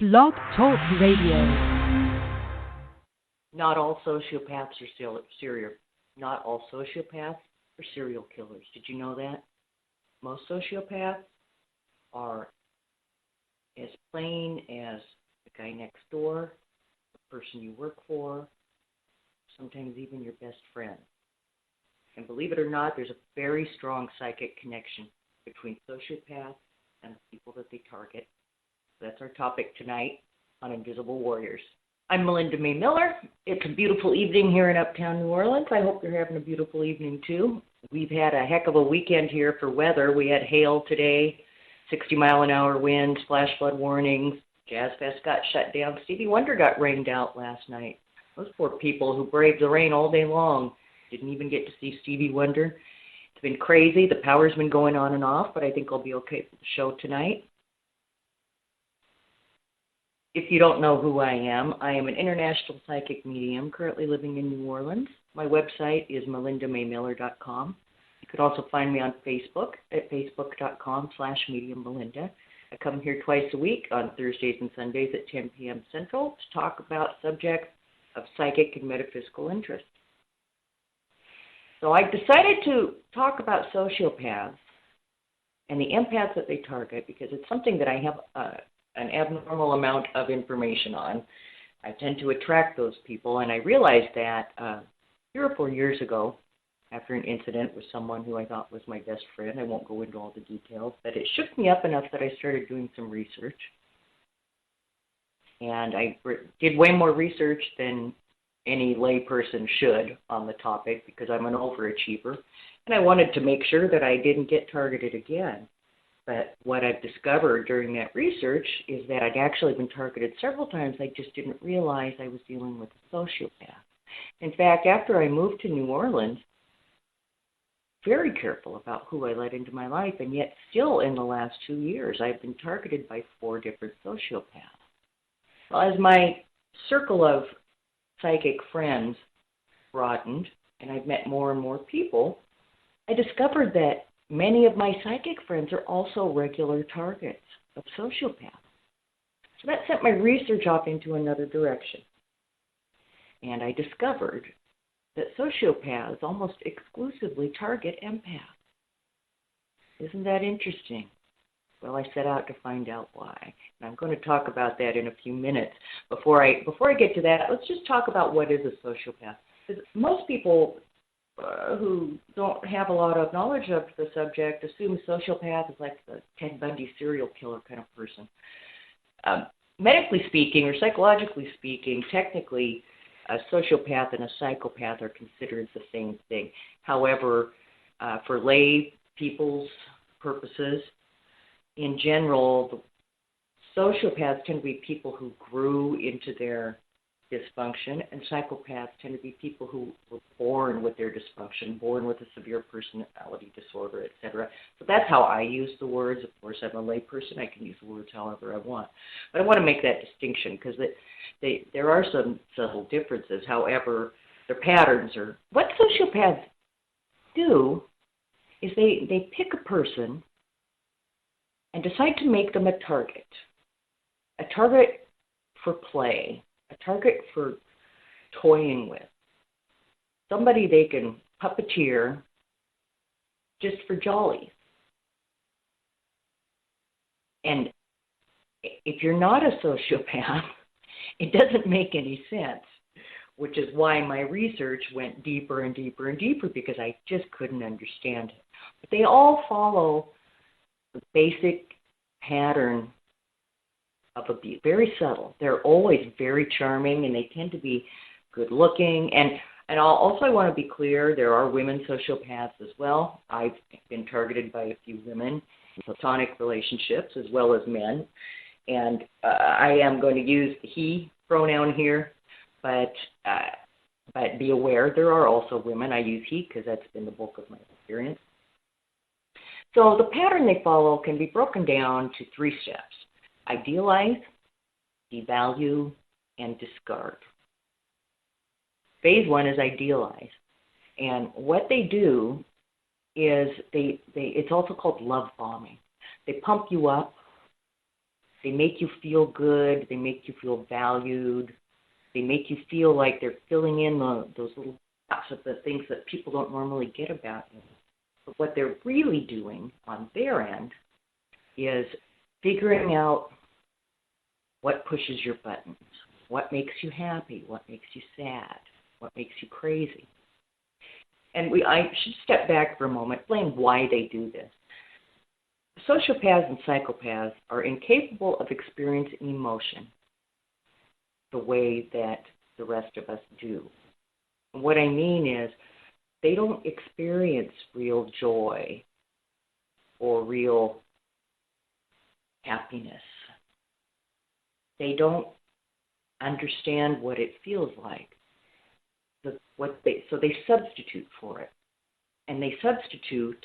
Blog Talk Radio. Not all sociopaths are serial. Not all sociopaths are serial killers. Did you know that? Most sociopaths are as plain as the guy next door, the person you work for, sometimes even your best friend. And believe it or not, there's a very strong psychic connection between sociopaths and the people that they target. That's our topic tonight on Invisible Warriors. I'm Melinda May Miller. It's a beautiful evening here in Uptown New Orleans. I hope you're having a beautiful evening too. We've had a heck of a weekend here for weather. We had hail today, 60-mile-an-hour winds, flash flood warnings. Jazz Fest got shut down. Stevie Wonder got rained out last night. Those poor people who braved the rain all day long didn't even get to see Stevie Wonder. It's been crazy. The power's been going on and off, but I think I'll be okay for the show tonight. If you don't know who I am an international psychic medium currently living in New Orleans. My website is melindaMayMiller.com. You could also find me on Facebook at facebook.com/mediummelinda. I come here twice a week on Thursdays and Sundays at 10 p.m. Central to talk about subjects of psychic and metaphysical interest. So I decided to talk about sociopaths and the empaths that they target because it's something that I have an abnormal amount of information on. I tend to attract those people, and I realized that 3 or 4 years ago, after an incident with someone who I thought was my best friend, I won't go into all the details, but it shook me up enough that I started doing some research. And I did way more research than any layperson should on the topic because I'm an overachiever, and I wanted to make sure that I didn't get targeted again. But what I've discovered during that research is that I'd actually been targeted several times. I just didn't realize I was dealing with a sociopath. In fact, after I moved to New Orleans, very careful about who I let into my life, and yet still in the last 2 years, I've been targeted by 4 different sociopaths. Well, as my circle of psychic friends broadened, and I've met more and more people, I discovered that many of my psychic friends are also regular targets of sociopaths. So that sent my research off into another direction. And I discovered that sociopaths almost exclusively target empaths. Isn't that interesting? Well, I set out to find out why. And I'm going to talk about that in a few minutes. Before I get to that, let's just talk about what is a sociopath. Because most people who don't have a lot of knowledge of the subject assume sociopath is like the Ted Bundy serial killer kind of person. Medically speaking, or psychologically speaking, technically, a sociopath and a psychopath are considered the same thing. However, for lay people's purposes, in general, the sociopaths tend to be people who grew into their dysfunction, and psychopaths tend to be people who were born with their dysfunction, born with a severe personality disorder, etc. So that's how I use the words. Of course, I'm a layperson. I can use the words however I want. But I want to make that distinction because there are some subtle differences. However, their patterns are... What sociopaths do is they pick a person and decide to make them a target for play, a target for toying with, somebody they can puppeteer just for jollies. And if you're not a sociopath, it doesn't make any sense, which is why my research went deeper and deeper and deeper because I just couldn't understand it. But they all follow the basic pattern of abuse, very subtle. They're always very charming, and they tend to be good-looking. And I want to be clear, there are women sociopaths as well. I've been targeted by a few women in platonic relationships as well as men. And I am going to use the he pronoun here, but be aware there are also women. I use he because that's been the bulk of my experience. So the pattern they follow can be broken down to 3 steps: idealize, devalue, and discard. Phase 1 is idealize. And what they do is it's also called love bombing. They pump you up They make you feel good. They make you feel valued. They make you feel like they're filling in those little gaps of the things that people don't normally get about you. But what they're really doing on their end is figuring out what pushes your buttons, what makes you happy, what makes you sad, what makes you crazy. And I should step back for a moment, explain why they do this. Sociopaths and psychopaths are incapable of experiencing emotion the way that the rest of us do. And what I mean is they don't experience real joy or real happiness. They don't understand what it feels like. So they substitute for it. And they substitute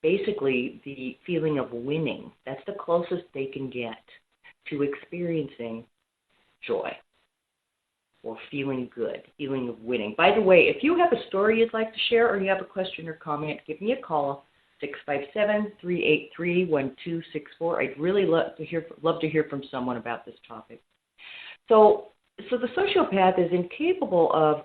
basically the feeling of winning. That's the closest they can get to experiencing joy or feeling good, feeling of winning. By the way, if you have a story you'd like to share or you have a question or comment, give me a call, 657-383-1264. I'd really love to hear from someone about this topic. So the sociopath is incapable of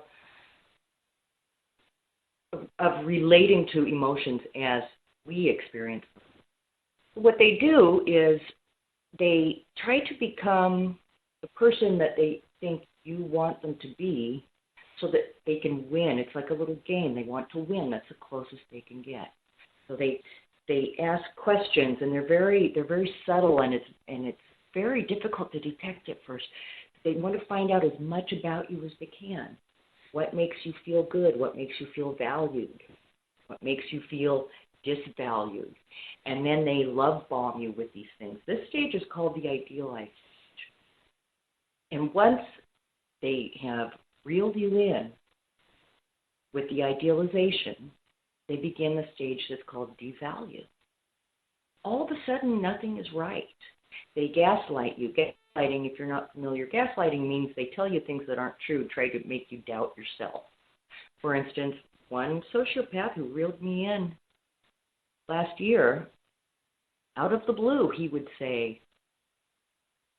relating to emotions as we experience them. What they do is they try to become the person that they think you want them to be so that they can win. It's like a little game. They want to win. That's the closest they can get. So they ask questions, and they're very subtle, and it's very difficult to detect at first. They want to find out as much about you as they can. What makes you feel good? What makes you feel valued? What makes you feel disvalued? And then they love bomb you with these things. This stage is called the idealized stage. And once they have reeled you in with the idealization, they begin the stage that's called devalue. All of a sudden, nothing is right. They gaslight you. Gaslighting, if you're not familiar, gaslighting means they tell you things that aren't true, try to make you doubt yourself. For instance, one sociopath who reeled me in last year, out of the blue, he would say,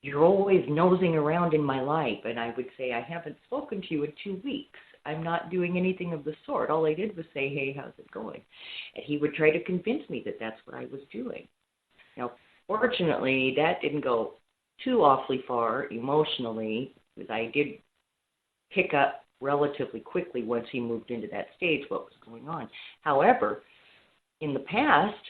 "You're always nosing around in my life." And I would say, "I haven't spoken to you in 2 weeks. I'm not doing anything of the sort. All I did was say, hey, how's it going?" And he would try to convince me that that's what I was doing. Now, fortunately, that didn't go too awfully far emotionally, because I did pick up relatively quickly once he moved into that stage what was going on. However, in the past,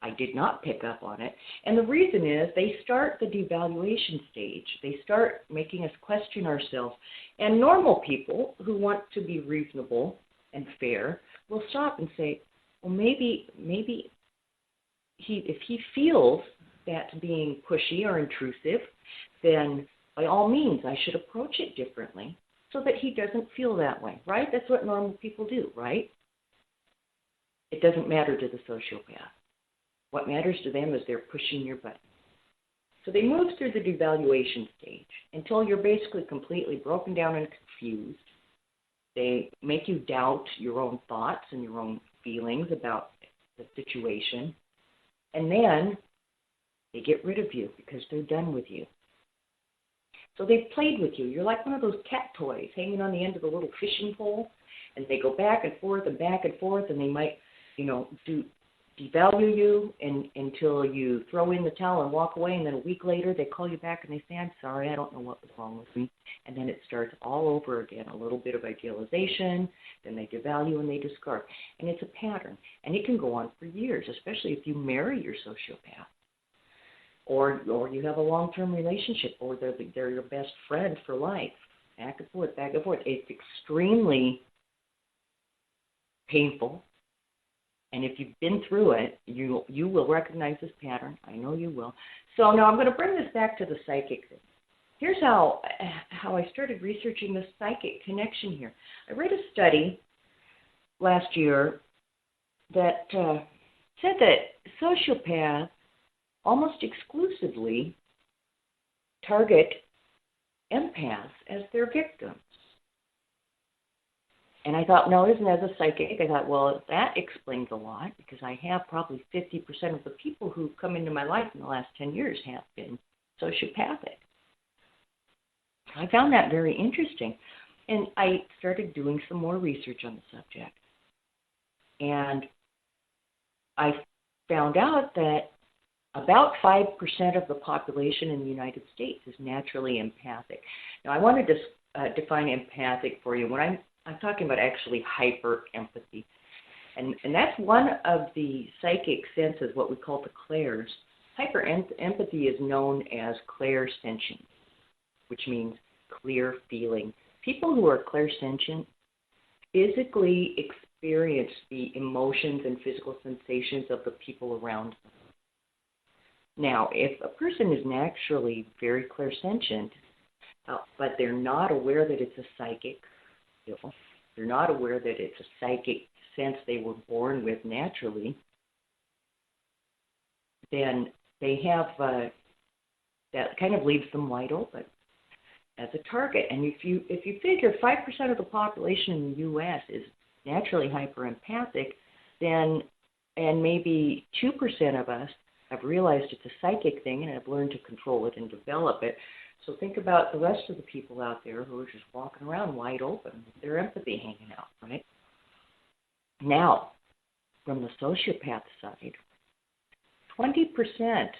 I did not pick up on it. And the reason is they start the devaluation stage. They start making us question ourselves. And normal people who want to be reasonable and fair will stop and say, well, maybe if he feels that's being pushy or intrusive, then by all means I should approach it differently so that he doesn't feel that way, right? That's what normal people do, right? It doesn't matter to the sociopath. What matters to them is they're pushing your button. So they move through the devaluation stage until you're basically completely broken down and confused. They make you doubt your own thoughts and your own feelings about the situation. And then they get rid of you because they're done with you. So they've played with you. You're like one of those cat toys hanging on the end of a little fishing pole, and they go back and forth, and they might, devalue you until you throw in the towel and walk away, and then a week later they call you back and they say, "I'm sorry, I don't know what was wrong with me." And then it starts all over again, a little bit of idealization, then they devalue and they discard. And it's a pattern, and it can go on for years, especially if you marry your sociopath. Or you have a long-term relationship, or they're your best friend for life. Back and forth, back and forth. It's extremely painful. And if you've been through it, you will recognize this pattern. I know you will. So now I'm going to bring this back to the psychic thing. Here's how I started researching the psychic connection here. I read a study last year that said that sociopaths almost exclusively target empaths as their victims. And I thought, no, isn't as a psychic? I thought, well, that explains a lot because I have probably 50% of the people who've come into my life in the last 10 years have been sociopathic. I found that very interesting. And I started doing some more research on the subject. And I found out that about 5% of the population in the United States is naturally empathic. Now, I wanted to define empathic for you. When I'm talking about actually hyper-empathy. And that's one of the psychic senses, what we call the clairs. Hyper-empathy is known as clairsentient, which means clear feeling. People who are clairsentient physically experience the emotions and physical sensations of the people around them. Now, if a person is naturally very clairsentient, but they're not aware that it's a psychic skill, they're not aware that it's a psychic sense they were born with naturally, then they have, that kind of leaves them wide open as a target. And if you figure 5% of the population in the U.S. is naturally hyper-empathic, then, and maybe 2% of us have realized it's a psychic thing and have learned to control it and develop it. So think about the rest of the people out there who are just walking around wide open with their empathy hanging out, right? Now, from the sociopath side, 20%,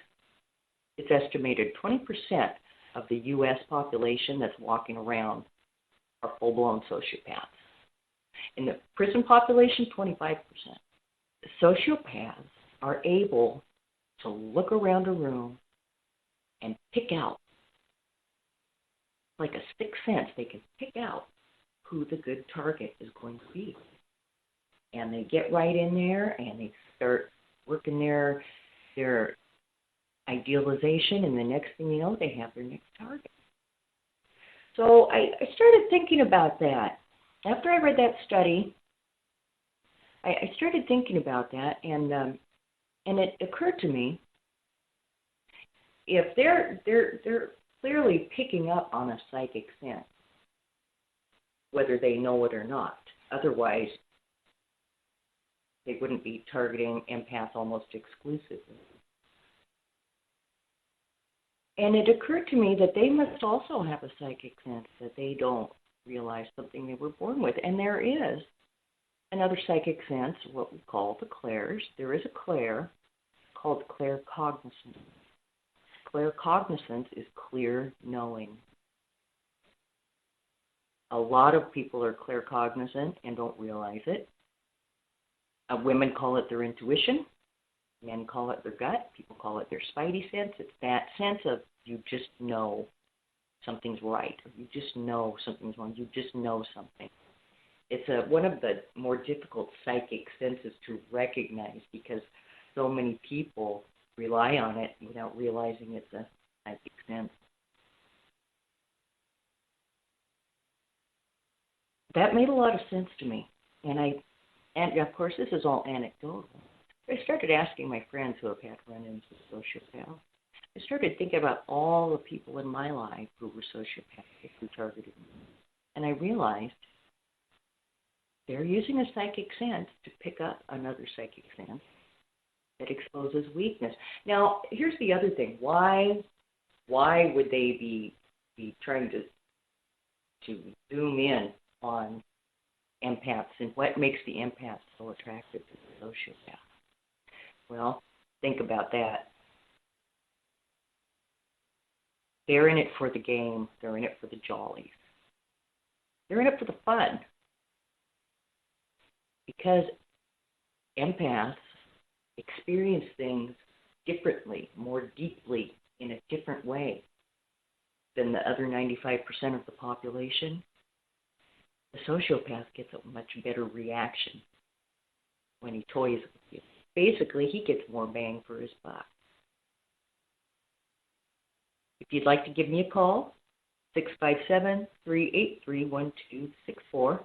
it's estimated 20% of the U.S. population that's walking around are full-blown sociopaths. In the prison population, 25%. The sociopaths are able to look around a room and pick out, like a sixth sense, they can pick out who the good target is going to be. And they get right in there and they start working their idealization, and the next thing you know, they have their next target. So I started thinking about that. After I read that study, I started thinking about that, and it occurred to me, if they're clearly picking up on a psychic sense, whether they know it or not, otherwise they wouldn't be targeting empaths almost exclusively. And it occurred to me that they must also have a psychic sense that they don't realize something they were born with. And there is another psychic sense, what we call the clairs. There is a clair called claircognizance. Claircognizance is clear knowing. A lot of people are claircognizant and don't realize it. Women call it their intuition. Men call it their gut. People call it their spidey sense. It's that sense of you just know something's right, or you just know something's wrong. You just know something. It's one of the more difficult psychic senses to recognize because so many people rely on it without realizing it's a psychic sense. That made a lot of sense to me, and of course this is all anecdotal. I started asking my friends who have had run-ins with sociopaths. I started thinking about all the people in my life who were sociopathic, who targeted me. And I realized they're using a psychic sense to pick up another psychic sense that exposes weakness. Now, here's the other thing. Why would they be trying to zoom in on empaths, and what makes the empath so attractive to the sociopath? Well, think about that. They're in it for the game. They're in it for the jollies. They're in it for the fun. Because empaths experience things differently, more deeply, in a different way than the other 95% of the population. The sociopath gets a much better reaction when he toys with you. Basically, he gets more bang for his buck. If you'd like to give me a call, 657-383-1264.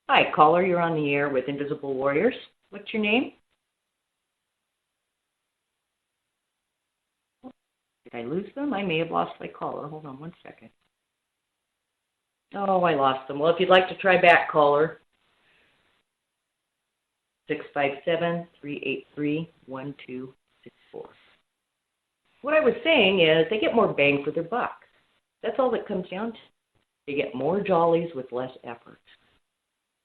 Hi, caller, you're on the air with Invisible Warriors. What's your name? Did I lose them? I may have lost my caller. Hold on one second. Oh, I lost them. Well, if you'd like to try back, caller, 657-383-1264. What I was saying is they get more bang for their buck. That's all that comes down to. They get more jollies with less effort.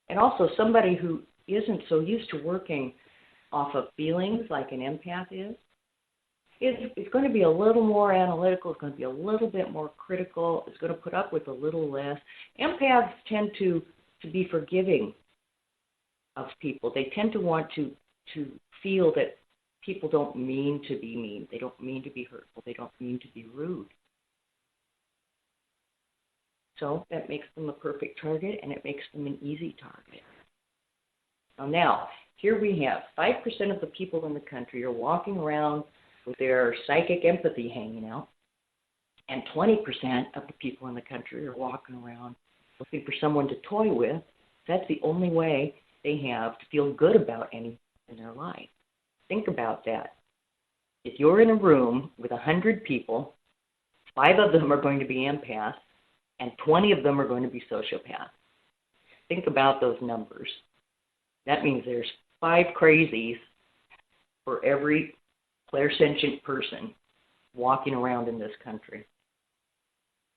And also somebody who isn't so used to working off of feelings like an empath is going to be a little more analytical. It's going to be a little bit more critical. It's going to put up with a little less. Empaths tend to be forgiving of people. They tend to want to feel that people don't mean to be mean. They don't mean to be hurtful. They don't mean to be rude. So that makes them a perfect target, and it makes them an easy target. Now, here we have 5% of the people in the country are walking around with their psychic empathy hanging out, and 20% of the people in the country are walking around looking for someone to toy with. That's the only way they have to feel good about anything in their life. Think about that. If you're in a room with 100 people, 5 of them are going to be empaths, and 20 of them are going to be sociopaths. Think about those numbers. That means there's 5 crazies for every clairsentient person walking around in this country.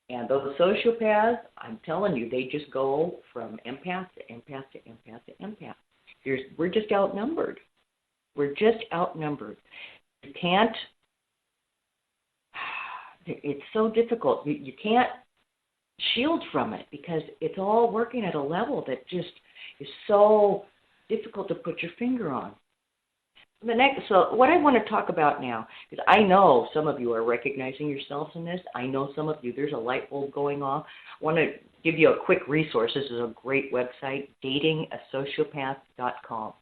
And those sociopaths, I'm telling you, they just go from empath to empath to empath to empath. We're just outnumbered. We're just outnumbered. You can't, it's so difficult. You can't shield from it because it's all working at a level that just is so difficult to put your finger on. So what I want to talk about now, because I know some of you are recognizing yourselves in this. I know some of you, there's a light bulb going off. I want to give you a quick resource. This is a great website, datingasociopath.com.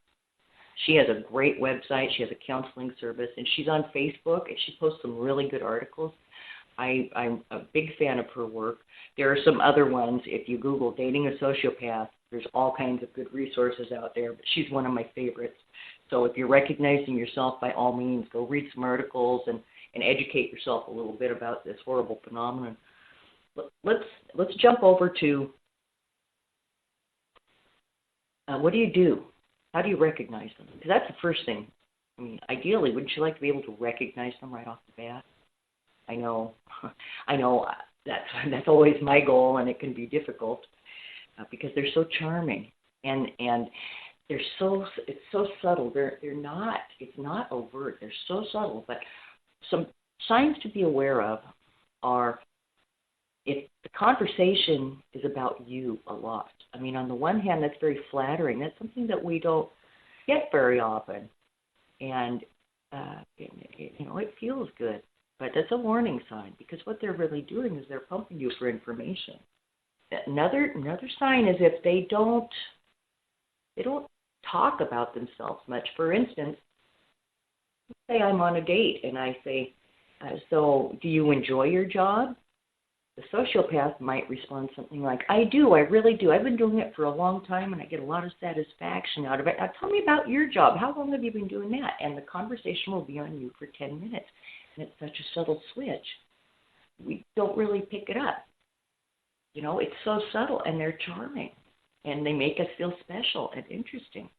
She has a great website. She has a counseling service, and she's on Facebook, and she posts some really good articles. I'm a big fan of her work. There are some other ones. If you Google Dating a Sociopath, there's all kinds of good resources out there, but she's one of my favorites. So if you're recognizing yourself, by all means, go read some articles and educate yourself a little bit about this horrible phenomenon. Let's jump over to what do you do? How do you recognize them? Because that's the first thing. I mean, ideally, wouldn't you like to be able to recognize them right off the bat? I know that's always my goal, and it can be difficult because they're so charming and it's so subtle. It's not overt. They're so subtle. But some signs to be aware of are if the conversation is about you a lot. I mean, on the one hand, that's very flattering. That's something that we don't get very often, and it feels good. But that's a warning sign because what they're really doing is they're pumping you for information. Another sign is if they don't talk about themselves much. For instance, let's say I'm on a date and I say, so do you enjoy your job? The sociopath might respond something like, I do, I really do. I've been doing it for a long time and I get a lot of satisfaction out of it. Now tell me about your job. How long have you been doing that? And the conversation will be on you for 10 minutes. And it's such a subtle switch. We don't really pick it up. It's so subtle and they're charming. And they make us feel special and interesting.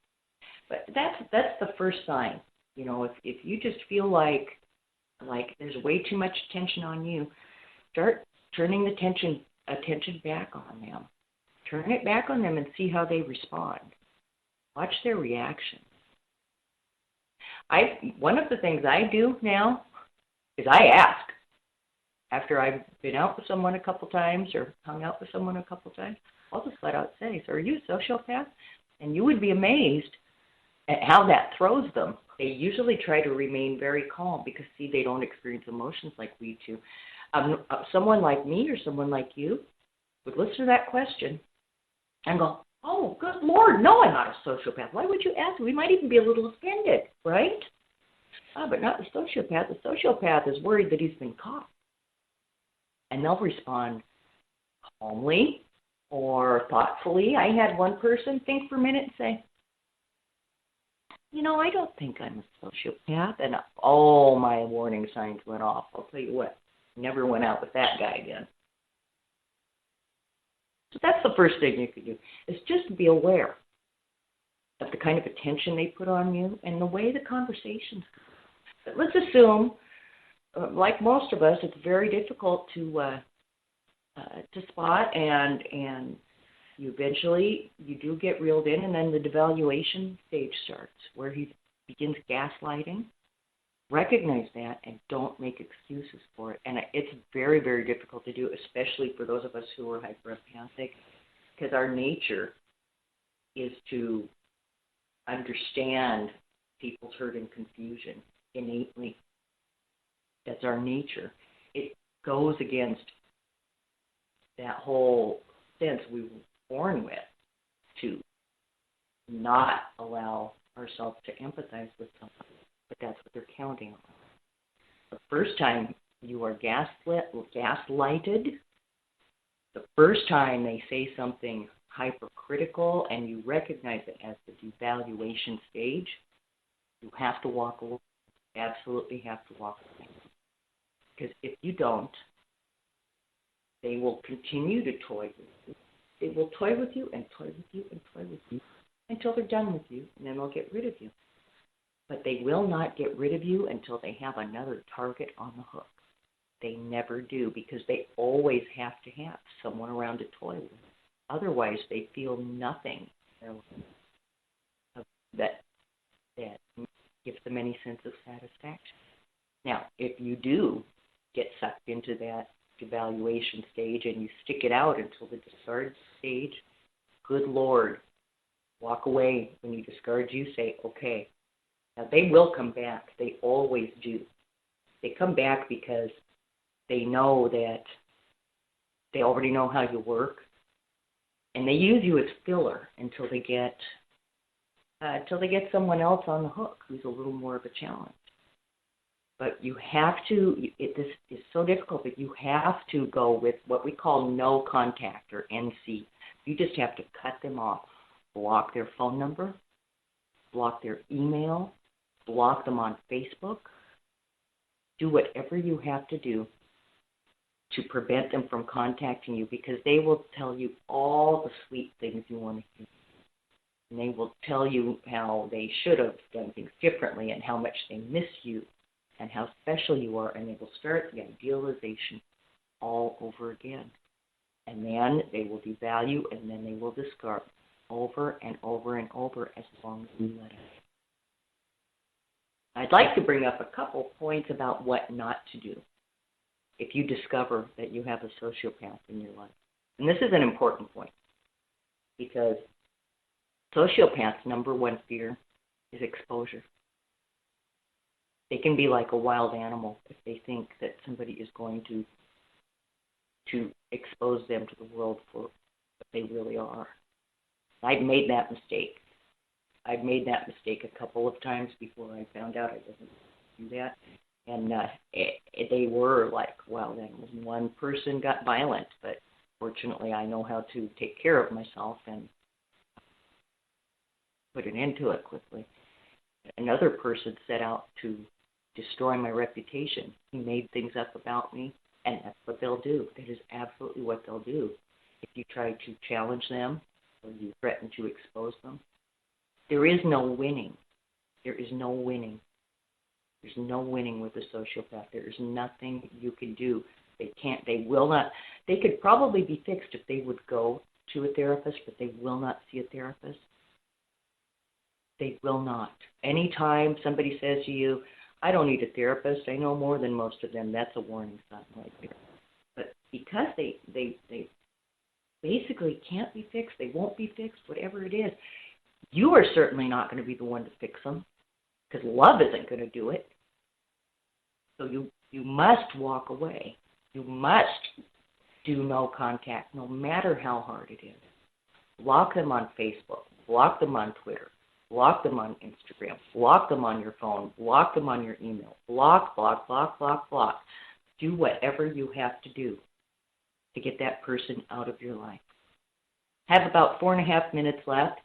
But that's the first sign. If you just feel like there's way too much attention on you, start turning the attention back on them. Turn it back on them and see how they respond. Watch their reaction. One of the things I do now is I ask. After I've been out with someone a couple times or hung out with someone a couple times, I'll just flat out say, so are you a sociopath? And you would be amazed at how that throws them. They usually try to remain very calm because, see, they don't experience emotions like we do. Someone like me or someone like you would listen to that question and go, oh, good Lord, no, I'm not a sociopath. Why would you ask? We might even be a little offended, right? But not the sociopath. The sociopath is worried that he's been caught. And they'll respond calmly or thoughtfully. I had one person think for a minute and say, I don't think I'm a sociopath. And all my warning signs went off. I'll tell you what, never went out with that guy again. So that's the first thing you can do, is just be aware of the kind of attention they put on you and the way the conversations go. But let's assume, like most of us, it's very difficult to spot, and you eventually you do get reeled in, and then the devaluation stage starts, where he begins gaslighting. Recognize that and don't make excuses for it. And it's very, very difficult to do, especially for those of us who are hyperempathic, because our nature is to understand people's hurt and confusion innately. That's our nature. It goes against that whole sense we were born with to not allow ourselves to empathize with someone. But that's what they're counting on. The first time you are gaslighted, the first time they say something hypercritical and you recognize it as the devaluation stage, you have to walk away. Absolutely have to walk away. Because if you don't, they will continue to toy with you. They will toy with you and toy with you and toy with you until they're done with you, and then they'll get rid of you. But they will not get rid of you until they have another target on the hook. They never do, because they always have to have someone around to toy with. Otherwise, they feel nothing that gives them any sense of satisfaction. Now, if you do get sucked into that devaluation stage and you stick it out until the discard stage, good Lord, walk away. When you discard you, say, okay. Now, they will come back. They always do. They come back because they know that they already know how you work, and they use you as filler until they get someone else on the hook who's a little more of a challenge. But you have to, this is so difficult, but you have to go with what we call no contact, or NC. You just have to cut them off. Block their phone number, block their email, block them on Facebook. Do whatever you have to do to prevent them from contacting you, because they will tell you all the sweet things you want to hear. And they will tell you how they should have done things differently and how much they miss you and how special you are, and they will start the idealization all over again. And then they will devalue, and then they will discard over and over and over as long as you let it. I'd like to bring up a couple points about what not to do if you discover that you have a sociopath in your life. And this is an important point, because sociopaths' number one fear is exposure. They can be like a wild animal if they think that somebody is going to expose them to the world for what they really are. I've made that mistake. I've made that mistake a couple of times before I found out I didn't do that. And they were like wild animals. One person got violent, but fortunately I know how to take care of myself and put an end to it quickly. Another person set out to destroy my reputation. He made things up about me, and that's what they'll do. That is absolutely what they'll do. If you try to challenge them or you threaten to expose them, there is no winning. There is no winning. There's no winning with a sociopath. There is nothing you can do. They will not. They could probably be fixed if they would go to a therapist, but they will not see a therapist. They will not. Anytime somebody says to you, I don't need a therapist, I know more than most of them, that's a warning sign right there. But because they basically can't be fixed, they won't be fixed, whatever it is, you are certainly not going to be the one to fix them, because love isn't going to do it. So you must walk away. You must do no contact, no matter how hard it is. Block them on Facebook. Block them on Twitter. Block them on Instagram. Block them on your phone. Block them on your email. Block, block, block, block, block. Do whatever you have to do to get that person out of your life. Have about 4.5 minutes left.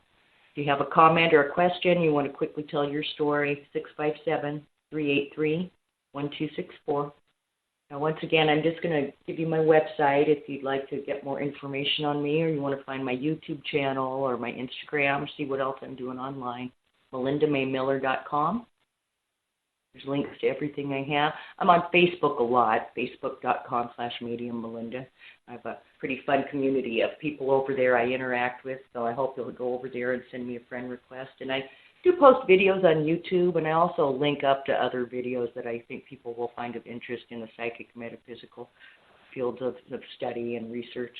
If you have a comment or a question, you want to quickly tell your story, 657-383-1264. Now, once again, I'm just going to give you my website if you'd like to get more information on me, or you want to find my YouTube channel or my Instagram, or see what else I'm doing online. MelindaMayMiller.com. There's links to everything I have. I'm on Facebook a lot, facebook.com/MediumMelinda. I have a pretty fun community of people over there I interact with, so I hope you'll go over there and send me a friend request. And I do post videos on YouTube, and I also link up to other videos that I think people will find of interest in the psychic metaphysical fields of study and research.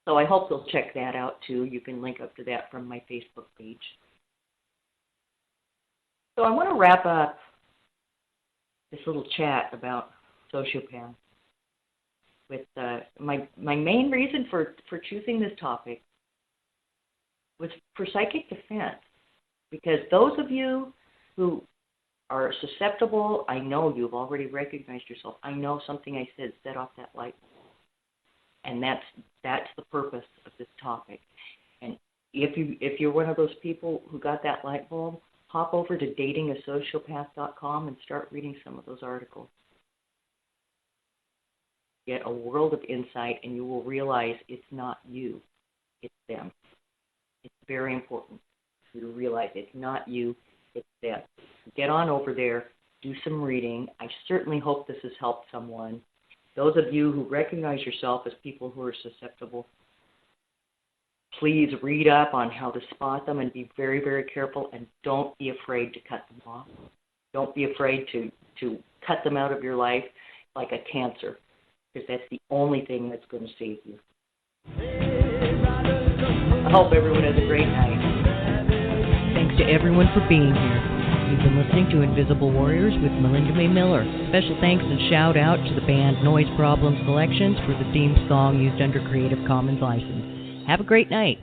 So I hope you'll check that out too. You can link up to that from my Facebook page. So I want to wrap up this little chat about sociopaths with my main reason for choosing this topic was for psychic defense. Because those of you who are susceptible, I know you've already recognized yourself. I know something I said set off that light bulb. And that's the purpose of this topic. And if you're one of those people who got that light bulb, hop over to datingasociopath.com and start reading some of those articles. Get a world of insight, and you will realize it's not you, it's them. It's very important for you to realize it's not you, it's them. Get on over there, do some reading. I certainly hope this has helped someone. Those of you who recognize yourself as people who are susceptible, please read up on how to spot them and be very, very careful, and don't be afraid to cut them off. Don't be afraid to cut them out of your life like a cancer, because that's the only thing that's going to save you. I hope everyone has a great night. Thanks to everyone for being here. You've been listening to Invisible Warriors with Melinda May Miller. Special thanks and shout out to the band Noise Problem Selections for the theme song used under Creative Commons license. Have a great night.